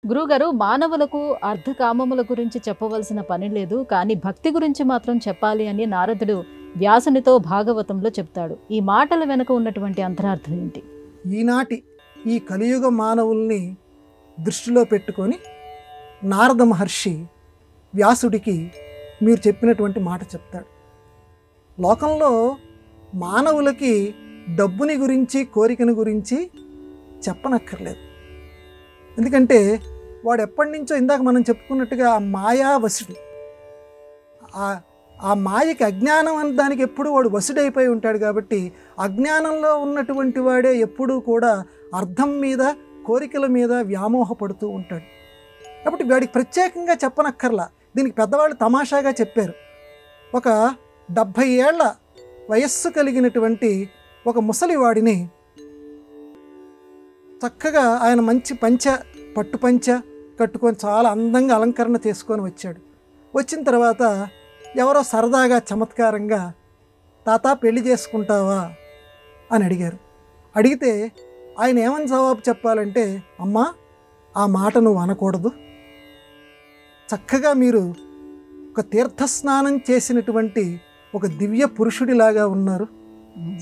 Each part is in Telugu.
గురువుగారు, మానవులకు అర్ధకామముల గురించి చెప్పవలసిన పని లేదు, కానీ భక్తి గురించి మాత్రం చెప్పాలి అని నారదుడు వ్యాసునితో భాగవతంలో చెప్తాడు. ఈ మాటల వెనుక ఉన్నటువంటి అంతరార్థం ఏంటి? ఈనాటి ఈ కలియుగ మానవుల్ని దృష్టిలో పెట్టుకొని నారద మహర్షి వ్యాసుడికి మీరు చెప్పినటువంటి మాట చెప్తాడు. లోకంలో మానవులకి డబ్బుని గురించి, కోరికని గురించి చెప్పనక్కర్లేదు. ఎందుకంటే వాడు ఎప్పటి నుంచో ఇందాక మనం చెప్పుకున్నట్టుగా ఆ మాయా వశుడు. ఆ మాయకి అజ్ఞానం అనే దానికి ఎప్పుడు వాడు వశుడైపోయి ఉంటాడు. కాబట్టి అజ్ఞానంలో ఉన్నటువంటి వాడే ఎప్పుడూ కూడా అర్థం మీద, కోరికల మీద వ్యామోహపడుతూ ఉంటాడు. కాబట్టి వాడికి ప్రత్యేకంగా చెప్పనక్కర్లా. దీనికి పెద్దవాళ్ళు తమాషాగా చెప్పారు. ఒక 70 ఏళ్ల వయస్సు కలిగినటువంటి ఒక ముసలివాడిని చక్కగా ఆయన మంచి పట్టు పంచ కట్టుకొని చాలా అందంగా అలంకరణ చేసుకొని వచ్చాడు. వచ్చిన తర్వాత ఎవరో సరదాగా చమత్కారంగా, తాత పెళ్లి చేసుకుంటావా అని అడిగారు. అడిగితే ఆయన ఏమని జవాబు చెప్పాలంటే, అమ్మా ఆ మాట నువ్వు అనకూడదు. చక్కగా మీరు ఒక తీర్థస్నానం చేసినటువంటి ఒక దివ్య పురుషుడిలాగా ఉన్నారు.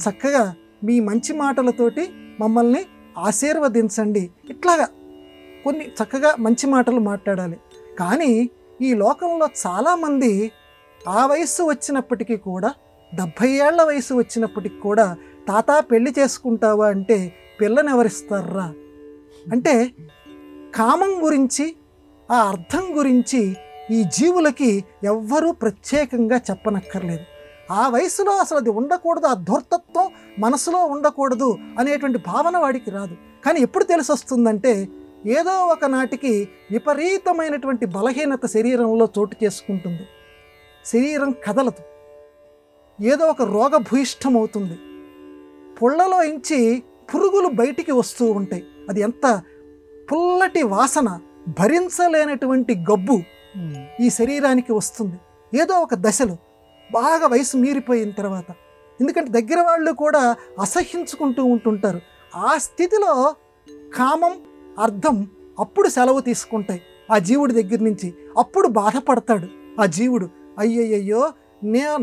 చక్కగా మీ మంచి మాటలతోటి మమ్మల్ని ఆశీర్వదించండి. ఇట్లాగా కొన్ని చక్కగా మంచి మాటలు మాట్లాడాలి. కానీ ఈ లోకంలో చాలామంది ఆ వయస్సు వచ్చినప్పటికీ కూడా, 70 ఏళ్ల వయసు వచ్చినప్పటికి కూడా, తాత పెళ్లి చేసుకుంటావా అంటే పిల్లని ఎవరిస్తారా? అంటే కామం గురించి, ఆ అర్థం గురించి ఈ జీవులకి ఎవ్వరూ ప్రత్యేకంగా చెప్పనక్కర్లేదు. ఆ వయసులో అసలు అది ఉండకూడదు, ఆ ధూర్తత్వం మనసులో ఉండకూడదు అనేటువంటి భావన వాడికి రాదు. కానీ ఎప్పుడు తెలిసి వస్తుందంటే, ఏదో ఒక నాటికి విపరీతమైనటువంటి బలహీనత శరీరంలో చోటు చేసుకుంటుంది. శరీరం కదలదు, ఏదో ఒక రోగభూయిష్టమవుతుంది. పొళ్ళలో ఇంచి పురుగులు బయటికి వస్తూ ఉంటాయి. అది ఎంత పుల్లటి వాసన, భరించలేనటువంటి గబ్బు ఈ శరీరానికి వస్తుంది ఏదో ఒక దశలో, బాగా వయసు మీరిపోయిన తర్వాత. ఎందుకంటే దగ్గర వాళ్ళు కూడా అసహ్యించుకుంటూ ఉంటుంటారు. ఆ స్థితిలో కామం, అర్థం అప్పుడు సెలవు తీసుకుంటాయి ఆ జీవుడి దగ్గర నుంచి. అప్పుడు బాధపడతాడు ఆ జీవుడు, అయ్యయ్యో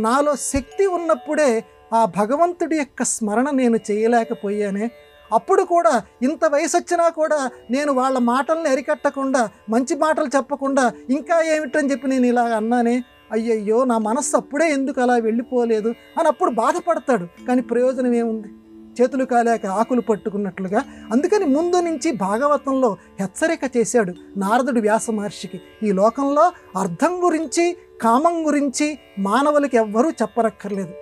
నాలో శక్తి ఉన్నప్పుడే ఆ భగవంతుడి యొక్క స్మరణ నేను చేయలేకపోయానే. అప్పుడు కూడా ఇంత వయసు వచ్చినా కూడా నేను వాళ్ళ మాటల్ని అరికట్టకుండా, మంచి మాటలు చెప్పకుండా ఇంకా ఏమిటని చెప్పి నేను ఇలా అన్నానే, అయ్యయ్యో నా మనస్సు అప్పుడే ఎందుకు అలా వెళ్ళిపోలేదు అని అప్పుడు బాధపడతాడు. కానీ ప్రయోజనం ఏముంది? చేతులు కాలేక ఆకులు పట్టుకున్నట్లుగా. అందుకని ముందు నుంచి భాగవతంలో హెచ్చరిక చేశాడు నారదుడు వ్యాస మహర్షికి. ఈ లోకంలో అర్థం గురించి, కామం గురించి మానవులకి ఎవ్వరూ చెప్పరక్కర్లేదు.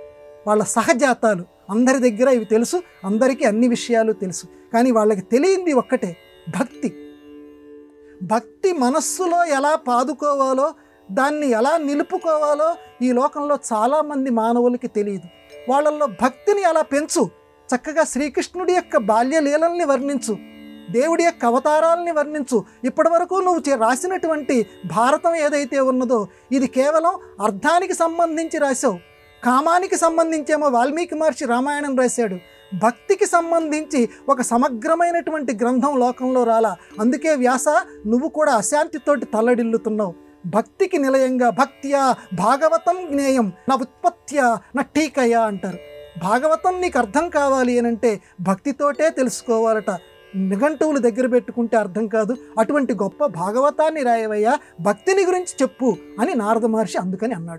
వాళ్ళ సహజాతాలు అందరి దగ్గర ఇవి తెలుసు, అందరికీ అన్ని విషయాలు తెలుసు. కానీ వాళ్ళకి తెలియంది ఒక్కటే, భక్తి. భక్తి మనస్సులో ఎలా పాదుకోవాలో, దాన్ని ఎలా నిలుపుకోవాలో ఈ లోకంలో చాలామంది మానవులకి తెలియదు. వాళ్ళల్లో భక్తిని ఎలా పెంచు. చక్కగా శ్రీకృష్ణుడి యొక్క బాల్యలీలల్ని వర్ణించు, దేవుడి యొక్క అవతారాలని వర్ణించు. ఇప్పటి వరకు నువ్వు రాసినటువంటి భారతం ఏదైతే ఉన్నదో ఇది కేవలం అర్థానికి సంబంధించి రాసావు. కామానికి సంబంధించేమో వాల్మీకి మహర్షి రామాయణం రాశాడు. భక్తికి సంబంధించి ఒక సమగ్రమైనటువంటి గ్రంథం లోకంలో రాలా. అందుకే వ్యాస, నువ్వు కూడా అశాంతితోటి తల్లడిల్లుతున్నావు. భక్తికి నిలయంగా భక్త్యా భాగవతం జ్ఞేయం నా ఉత్పత్త్యా నా టీకయా అంటారు. భాగవతం నీకు అర్థం కావాలి అని అంటే భక్తితోటే తెలుసుకోవాలట. నిఘంటువులు దగ్గర పెట్టుకుంటే అర్థం కాదు. అటువంటి గొప్ప భాగవతాన్ని రాయవయ్యా, భక్తిని గురించి చెప్పు అని నారద మహర్షి అందుకని అన్నాడు.